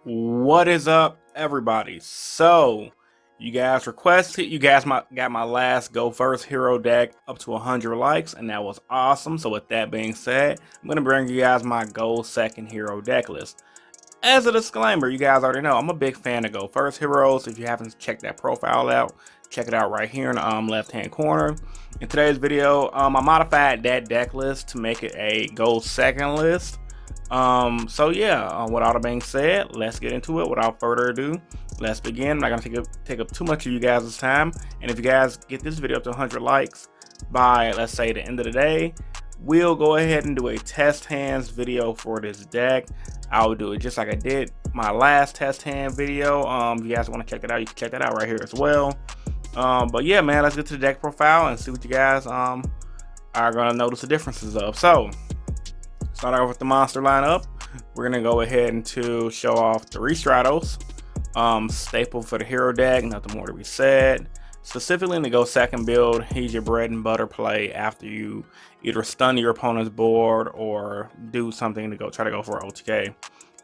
What is up, everybody? So, you guys requested, you guys got my last Go First hero deck up to 100 likes, and that was awesome. So, with that being said, I'm going to bring you guys my Go Second hero deck list. As a disclaimer, you guys already know I'm a big fan of Go First heroes. If you haven't checked that profile out, check it out right here in the left-hand corner. In today's video, I modified that deck list to make it a Go Second list. So yeah, with all that being said, let's get into it. Without further ado, let's begin. I'm not gonna take up too much of you guys' time, and if you guys get this video up to 100 likes by, let's say, the end of the day, we'll go ahead and do a test hands video for this deck. I will do it just like I did my last test hand video. If you guys want to check it out, you can check that out right here as well. But yeah, man, let's get to the deck profile and see what you guys are gonna notice the differences of. So start off with the monster lineup. We're gonna go ahead and show off 3 Stratos. Staple for the hero deck, nothing more to be said. Specifically in the Go Second build, he's your bread and butter play after you either stun your opponent's board or do something to try to go for OTK.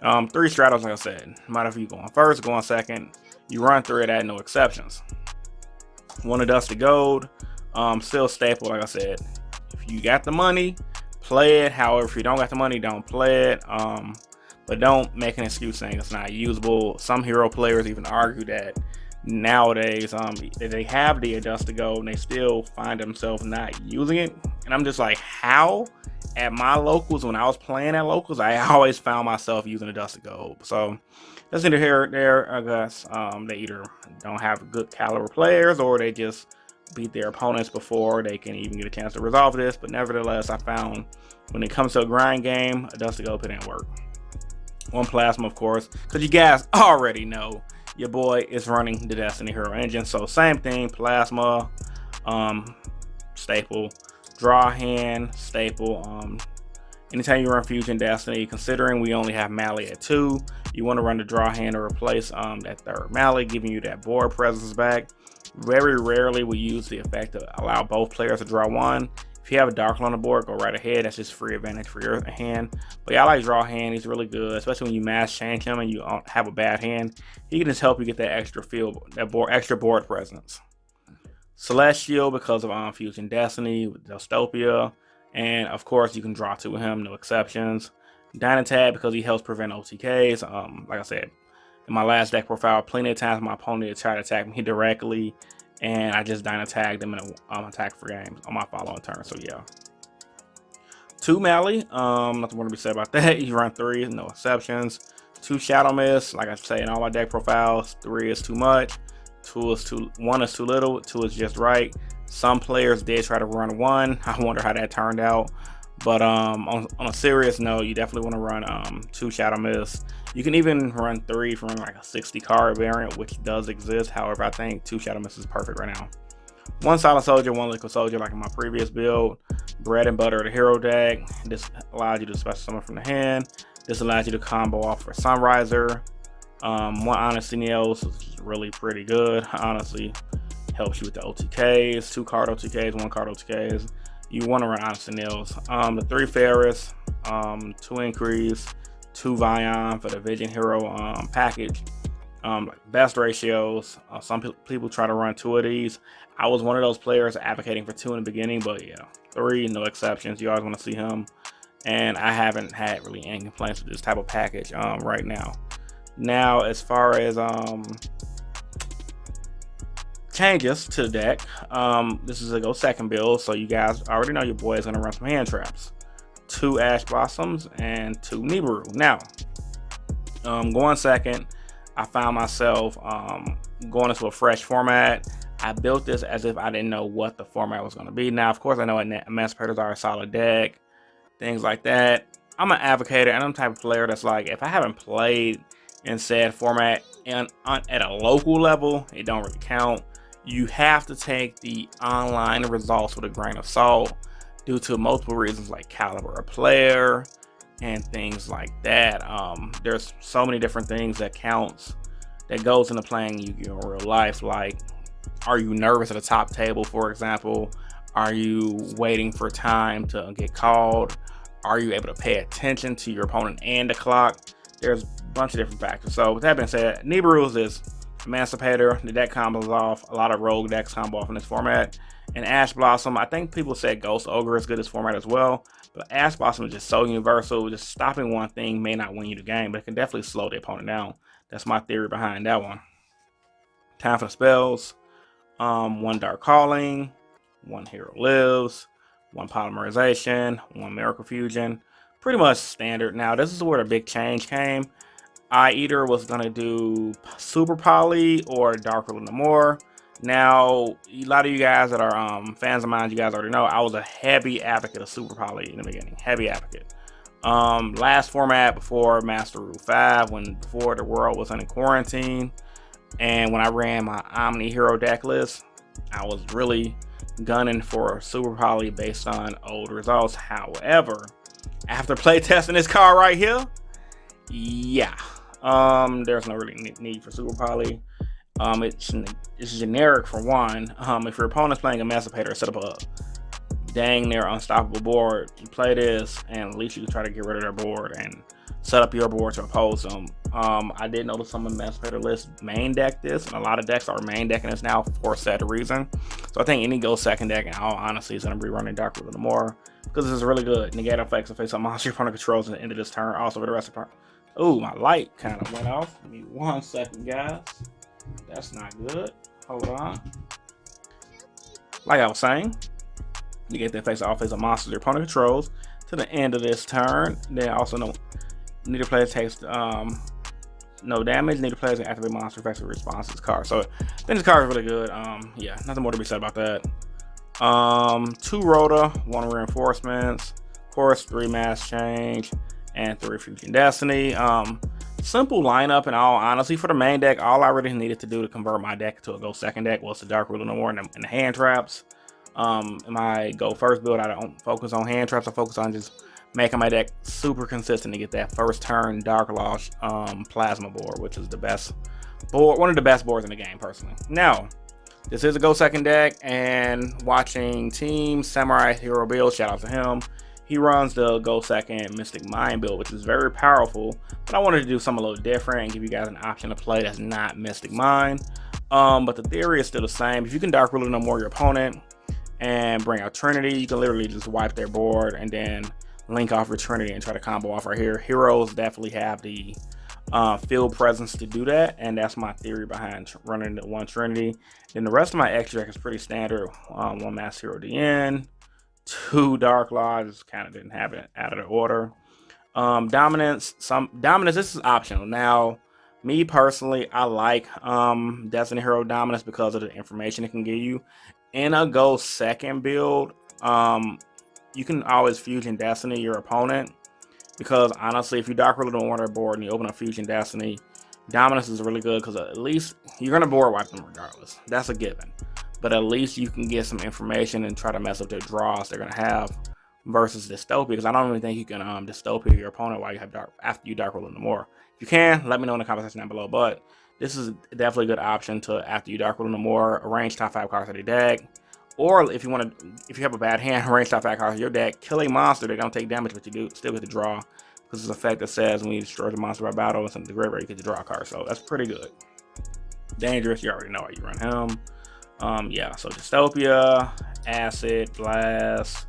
3 Stratos, like I said, no matter if you going first, going second, you run through it at no exceptions. 1 Adjusted Gold, still staple, like I said. If you got the money, play it. However, if you don't got the money, don't play it. But don't make an excuse saying it's not usable. Some hero players even argue that nowadays they have the Adjusted Gold and they still find themselves not using it. And I'm just like, how? At my locals, when I was playing at locals, I always found myself using Adjusted Gold. So that's neither here or there. I guess they either don't have good caliber players or they just beat their opponents before they can even get a chance to resolve this. But nevertheless, I found when it comes to a grind game, Adjusted Gold didn't work. 1 Plasma, of course, because you guys already know your boy is running the Destiny Hero engine. So same thing, Plasma, staple, draw hand, staple. Anytime you run Fusion Destiny, considering we only have Mally at 2, you want to run the draw hand to replace that 3rd Mally, giving you that board presence back. Very rarely we use the effect to allow both players to draw 1. If you have a Dark on the board, go right ahead. That's just free advantage for your hand. But yeah, I like draw hand. He's really good, especially when you mass change him and you have a bad hand. He can just help you get that extra extra board presence. Celestial because of Fusion Destiny with Dystopia, and of course you can draw 2 with him, no exceptions. Dynatag because he helps prevent OTKs. Like I said in my last deck profile, plenty of times my opponent tried to attack me directly, and I just Dynatagged them in an attack for games on my following turn. So yeah. 2 Mally, nothing more to be said about that. You run 3, no exceptions. 2 Shadow Mist, like I say in all my deck profiles, 3 is too much. 1 is too little, 2 is just right. Some players did try to run 1. I wonder how that turned out. But on a serious note, you definitely want to run 2 Shadow Mist. You can even run 3 from like a 60 card variant, which does exist. However, I think 2 Shadow Mist is perfect right now. 1 Solid Soldier, 1 Liquid Soldier, like in my previous build. Bread and butter of the hero deck. This allows you to special summon from the hand. This allows you to combo off for Sunriser. 1 Honest Neos, which is really pretty good. Honestly, helps you with the OTKs. 2 card OTKs, 1 card OTKs. You want to run Honest Neos. The 3 Ferris, 2 Increase, 2 Vion for the Vision Hero package. Best ratios. Some people try to run 2 of these. I was one of those players advocating for 2 in the beginning, but yeah, 3, no exceptions. You always want to see him, and I haven't had really any complaints with this type of package right now. Now, as far as changes to the deck, this is a Go Second build, so you guys already know your boy is going to run some hand traps. 2 Ash Blossoms and 2 Nibiru. Now, going second, I found myself going into a fresh format. I built this as if I didn't know what the format was going to be. Now, of course, I know Emancipators are a solid deck, things like that. I'm an advocator, and I'm the type of player that's like, if I haven't played in said format and at a local level, it don't really count. You have to take the online results with a grain of salt due to multiple reasons like caliber of player and things like that. There's so many different things that goes into playing Yu-Gi-Oh! In real life. Like, are you nervous at the top table, for example? Are you waiting for time to get called? Are you able to pay attention to your opponent and the clock? There's bunch of different factors. So with that being said, Nibiru's is Emancipator. The deck combos off. A lot of rogue decks combo off in this format. And Ash Blossom, I think people said Ghost Ogre is good in this format as well. But Ash Blossom is just so universal. Just stopping one thing may not win you the game, but it can definitely slow the opponent down. That's my theory behind that one. Time for the spells. 1 Dark Calling, 1 Hero Lives, 1 Polymerization, 1 Miracle Fusion. Pretty much standard. Now, this is where the big change came. I either was going to do Super Poly or Dark Rule No More. Now, a lot of you guys that are fans of mine, you guys already know, I was a heavy advocate of Super Poly in the beginning. Heavy advocate. Last format before Master Rule 5, before the world was in quarantine, and when I ran my Omni Hero deck list, I was really gunning for Super Poly based on old results. However, after playtesting this card right here, yeah, there's no really need for Super Poly. It's generic for one. If your opponent's playing Emancipator, set up a dang near unstoppable board, you play this, and at least you can try to get rid of their board and set up your board to oppose them. I did notice some Emancipator lists main deck this, and a lot of decks are main decking this now for said reason. So I think any Go second deck, in all honesty, is going to be running Dark Rule No More, because this is really good. Negate effects and face up monster your opponent controls at the end of this turn. Also for the rest of the turn. Ooh, my light kind of went off. Give me 1 second, guys. That's not good. Hold on. Like I was saying, you get the face off as a monster your opponent controls to the end of this turn. Then also neither player takes no damage. Neither player can activate monster effects in response to this card. So I think this card is really good. Yeah, nothing more to be said about that. 2 Rhoda, 1 Reinforcements, of course 3 Mass Change, and 3 Fusion Destiny. Simple lineup in all honesty. For the main deck, all I really needed to do to convert my deck to a Go second deck was the Dark Rule No More and the hand traps. In my Go first build, I don't focus on hand traps. I focus on just making my deck super consistent to get that first turn Dark Lost Plasma board, which is the best board, one of the best boards in the game personally. Now, this is a Go second deck, and watching Team Samurai Hero build, shout out to him. He runs the Go second Mystic Mind build, which is very powerful, but I wanted to do something a little different and give you guys an option to play that's not Mystic Mind. But the theory is still the same. If you can Dark Rule No More your opponent and bring out Trinity, you can literally just wipe their board and then link off your Trinity and try to combo off right here. Heroes definitely have the field presence to do that, and that's my theory behind running the 1 Trinity. Then the rest of my extra deck is pretty standard. 1 Mass Hero DN, 2 Dark Lodge, kind of didn't have it out of the order. Dominance, this is optional. Now, me personally, I like Destiny Hero Dominance because of the information it can give you. In a Go second build, you can always Fusion Destiny your opponent, because honestly, if you Dark Rule No More their board and you open up Fusion Destiny, Dominance is really good because at least you're going to board wipe them regardless. That's a given. But at least you can get some information and try to mess up their draws they're going to have versus Dystopia, because I don't even think you can Dystopia your opponent while you have after you Dark Rule No More. If you can, let me know in the comment section down below. But this is definitely a good option to, after you Dark Rule No More, arrange top 5 cards of your deck. Or if you want to, if you have a bad hand, arrange top 5 cards of your deck, kill a monster that don't take damage, but you do still get to draw, because it's an effect that says when you destroy the monster by battle and send it to the graveyard, you get to draw a card. So that's pretty good. Dangerous, you already know how you run him. Yeah, so Dystopia, Acid, Blast,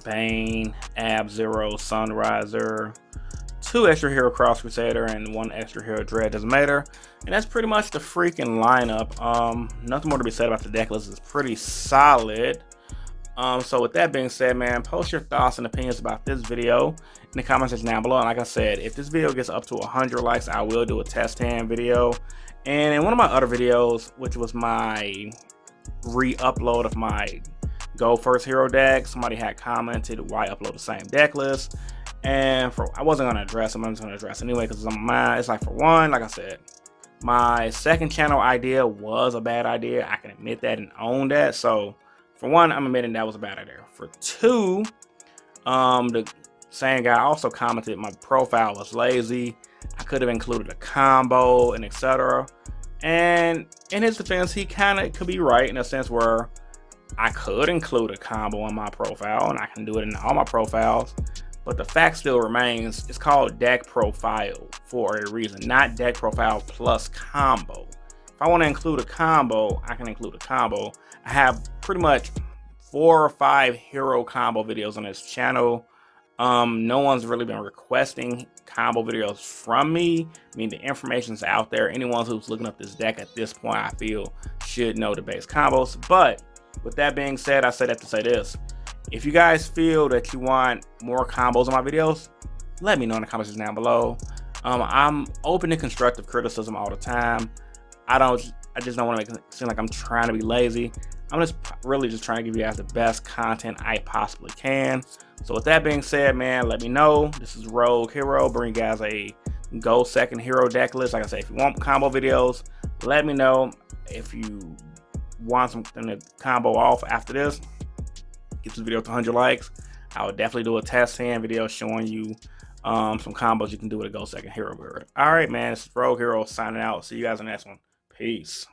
Bane, Ab-Zero, Sunriser, 2 extra hero Cross Crusader, and 1 extra hero Dread Decimator. And that's pretty much the freaking lineup. Nothing more to be said about the deck list. It's pretty solid. So with that being said, man, post your thoughts and opinions about this video in the comment section down below. And like I said, if this video gets up to 100 likes, I will do a test hand video. And in one of my other videos, which was my re-upload of my Go First Hero deck, somebody had commented why upload the same deck list, and I wasn't going to address them. I'm just going to address anyway because it's on my mind. It's like, for one, like I said, my second channel idea was a bad idea. I can admit that and own that. So for one, I'm admitting that was a bad idea. For two, the same guy also commented my profile was lazy. I could have included a combo and etc. And in his defense, he kind of could be right in a sense where I could include a combo in my profile, and I can do it in all my profiles. But the fact still remains, it's called deck profile for a reason, not deck profile plus combo. If I want to include a combo, I can include a combo. I have pretty much 4 or 5 hero combo videos on this channel. No one's really been requesting combo videos from me. I mean, the information's out there. Anyone who's looking up this deck at this point, I feel, should know the base combos. But with that being said, I say that to say this. If you guys feel that you want more combos on my videos, let me know in the comments down below. I'm open to constructive criticism all the time. I just don't want to make it seem like I'm trying to be lazy. I'm just really just trying to give you guys the best content I possibly can. So with that being said, man, let me know. This is Rogue Hero, bring you guys a Go Second Hero deck list. Like I say, if you want combo videos, let me know. If you want something to combo off after this, get this video to 100 likes. I would definitely do a test hand video showing you some combos you can do with a Go Second Hero build. All right, man, this is Rogue Hero signing out. See you guys in the next one. Peace.